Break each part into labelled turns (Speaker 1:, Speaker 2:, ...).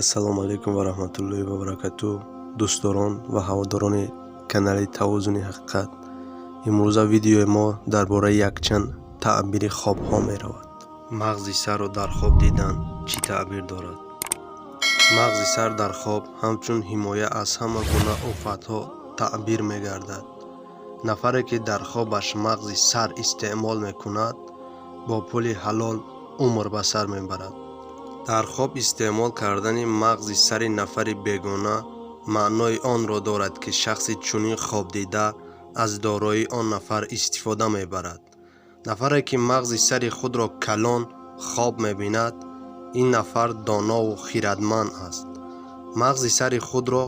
Speaker 1: ассалому алайкум ва раҳматуллоҳи ва баракатуҳ. дӯстдорон ва ҳаводорони канали Тавозуни ҳақиқат, имрӯза видеои мо дар бораи якчанд таъбири хобҳо меравад. мағзи сарро дар хоб дидан чӣ таъбир дорад? мағзи сар дар хоб ҳамчун ҳимоя аз ҳама гуна офатҳо таъбир мегардад. нафаре ки дар хобаш мағзи сар истеъмол мекунад, бо пули ҳалол умр ба сар мебарад. дар хоб истеъмол кардани мағзи сари нафари бегона маънои онро дорад ки шахси чунин хобдида аз дороии он нафар истифода мебарад. нафаре ки мағзи сари худро калон хоб мебинад, ин нафар донову хирадманд аст. мағзи сари худро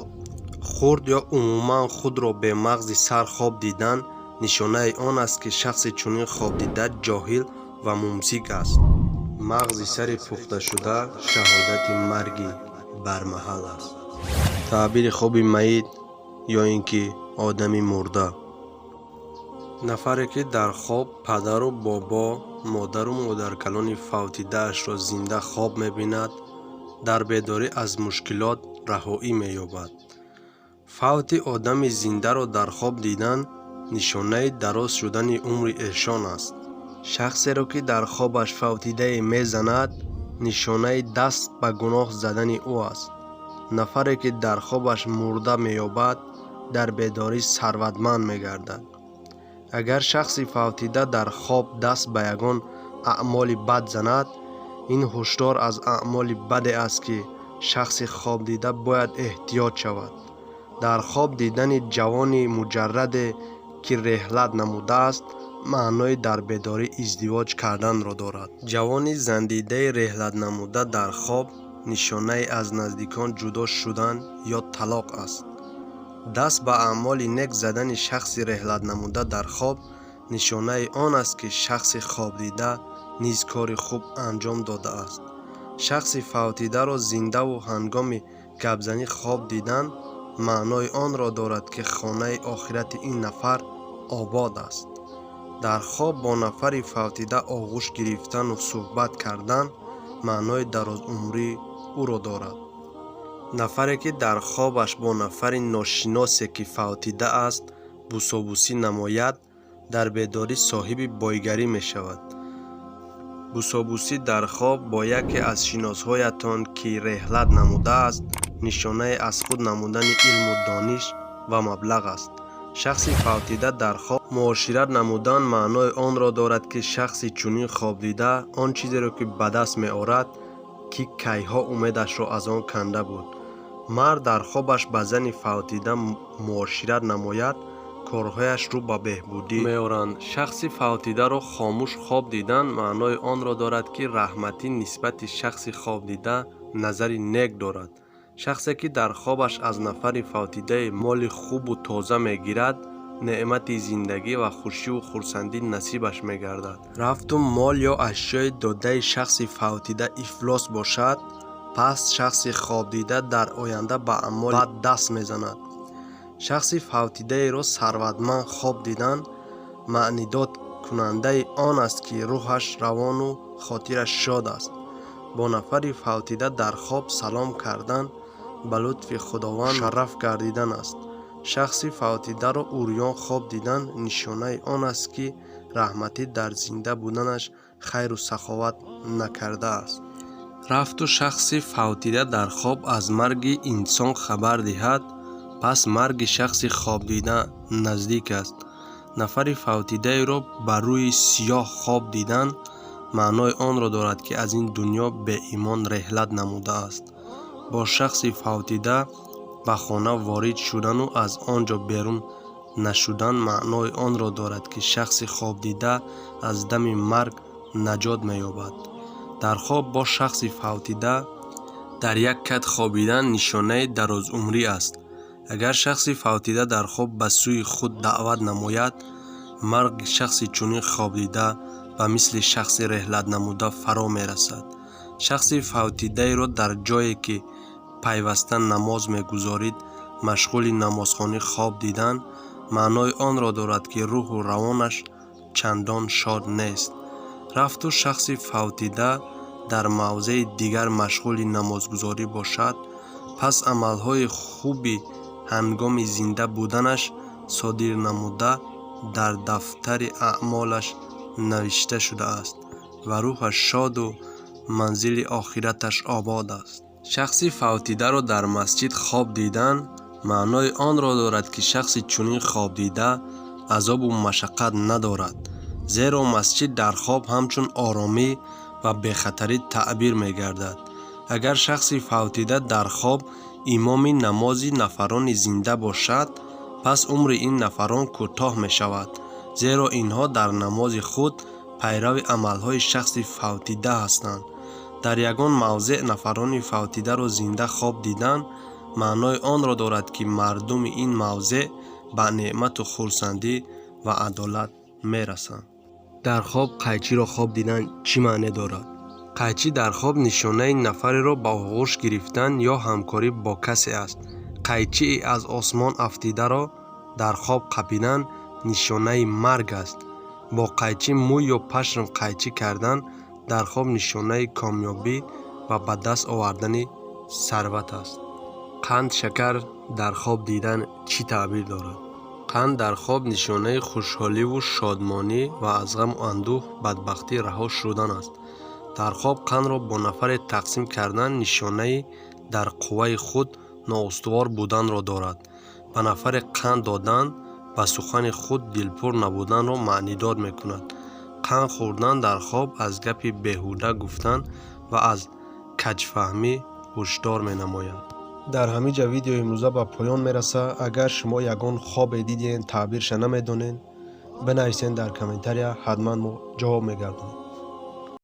Speaker 1: хурд ё умуман худро бе мағзи сар хоб дидан нишонаи он аст ки шахси чунин хобдида ҷоҳил ва мумсик аст. мағзи сари пухташуда шаҳодати марги бармаҳал аст. таъбири хоби маит ё ин ки одами мурда. нафаре ки дар хоб падару бобо, модару модаркалони фавтидаашро зинда хоб мебинад, дар бедорӣ аз мушкилот раҳоӣ меёбад. фавти одами зиндаро дар хоб дидан нишонаи дароз шудани умри эшон аст. шахсеро ки дар хобаш фавтидае мезанад, нишонаи даст ба гуноҳ задани ӯ аст. нафаре ки дар хобаш мурда меёбад, дар бедорӣ сарватманд мегардад. агар шахси фавтида дар хоб даст ба ягон аъмоли бад занад, ин ҳушдор аз аъмоли баде аст ки шахси хобдида бояд эҳтиёт шавад. дар хоб дидани ҷавони муҷарраде ки реҳлат намудааст, маънои дар бедорӣ издивоҷ карданро дорад. ҷавони зандидаи реҳлат намуда дар хоб нишонаи аз наздикон ҷудо шудан ё талоқ аст. даст ба аъмоли нек задани шахси реҳлат намуда дар хоб нишонаи он аст ки шахси хобдида низ кори хуб анҷом додааст. шахси фавтидаро зиндаву ҳангоми гапзанӣ хоб дидан маънои онро дорад ки хонаи охирати ин нафар обод аст. дар хоб бо нафари фавтида оғӯш гирифтану суҳбат кардан маънои дарозумрии ӯро дорад. нафаре ки дар хобаш бо нафари ношиносе ки фавтида аст бусобусӣ намояд, дар бедорӣ соҳиби бойгарӣ мешавад. бусобусӣ дар хоб бо яке аз шиносҳоятон ки реҳлат намудааст нишонаи аз худ намудани илму дониш ва маблағ аст. шахси фавтида дар хоб муошират намудан маънои онро дорад ки шахси чунин хобдида он чизеро ки ба даст меорад, ки кайҳо умедашро аз он канда буд. мард дар хобаш ба зани фавтида муошират намояд, корҳояш рӯ ба беҳбудӣ меоранд. шахси фавтидаро хомӯш хоб дидан маънои онро дорад ки раҳматӣ нисбати шахси хобдида назари нек дорад. шахсе ки дар хобаш аз нафари фавтидаи моли хубу тоза мегирад, неъмати зиндагӣ ва хушиву хурсандӣ насибаш мегардад. рафту мол ё ашёи додаи шахси фавтида ифлос бошад, пас шахси хобдида дар оянда ба аъмоли бад даст мезанад. шахси фавтидаеро сарватманд хоб дидан маънидод кунандаи он аст ки рӯҳаш равону хотираш шод аст. бо нафари фавтида дар хоб салом кардан ба лутфи худованд мушарраф гардидан аст. шахси фавтидаро урён хоб дидан нишонаи он аст ки раҳматӣ дар зинда буданаш хайру саховат накардааст. рафту шахси фавтида дар хоб аз марги инсон хабар диҳад, пас марги шахси хобдида наздик аст. нафари фавтидаеро ба рӯи сиёҳ хоб дидан маънои онро дорад ки аз ин дунё беимон реҳлат намудааст. бо шахси фавтида ба хона ворид шудану аз он ҷо берун нашудан маънои онро дорад ки шахси хобдида аз дами марг наҷот меёбад. дар хоб бо шахси фавтида дар як кат хобидан нишонаи дарозумрӣ аст. агар шахси фавтида дар хоб ба сӯи худ даъват намояд, марги шахси чунин хобдида ба мисли шахси реҳлат намуда фаро мерасад. шахси фавтидаеро дар ҷое ки пайваста намоз мегузорид машғули намозхонӣ хоб дидан маънои онро дорад ки рӯҳу равонаш чандон шод нест. рафту шахси фавтида дар мавзеи дигар машғули намозгузорӣ бошад, пас амалҳои хуби ҳангоми зинда буданаш содир намуда дар дафтари аъмолаш навишта шудааст ва рӯҳаш шоду манзили охираташ обод аст. шахси фавтидаро дар масҷид хоб дидан маънои онро дорад, ки шахси чунин хобдида азобу машаққат надорад, зеро масҷид дар хоб ҳамчун оромӣ ва бехатарӣ таъбир мегардад. агар шахси фавтида дар хоб имоми намози нафарони зинда бошад, пас умри ин нафарон кӯтоҳ мешавад, зеро инҳо дар намози худ пайрави амалҳои шахси фавтида ҳастанд. дар ягон мавзеъ нафарони фавтидаро зинда хоб дидан маънои онро дорад, ки мардуми ин мавзеъ ба неъмату хурсандӣ ва адолат мерасанд. дар хоб қайчиро хоб дидан чӣ маъне дорад? қайчи дар хоб нишонаи нафареро ба оғӯш гирифтан ё ҳамкорӣ бо касе аст. қайчии аз осмон афтидаро дар хоб қапидан нишонаи марг аст. бо қайчи мӯй ё пашм қайчи кардан дар хоб нишонаи комёбӣ ва ба даст овардани сарват аст. қанд шакар дар хоб дидан чӣ таъбир дорад? қанд дар хоб нишонаи хушҳоливу шодмонӣ ва аз ғаму андӯҳ бадбахтӣ раҳо шудан аст. дар хоб қандро бо нафаре тақсим кардан нишонаи дар қувваи худ ноустувор буданро дорад. ба нафаре қанд додан ба сухани худ дилпур набуданро маънидор мекунад. қанд хӯрдан дар хоб аз гапи беҳуда гуфтан ва аз каҷфаҳмӣ ҳушдор менамояд. дар ҳамиҷа видеои имрӯза ба поён мераса. агар шумо ягон хобе диден таъбирша намедонед, бинависен дар комментария, ҳатман мо ҷавоб мегардонем.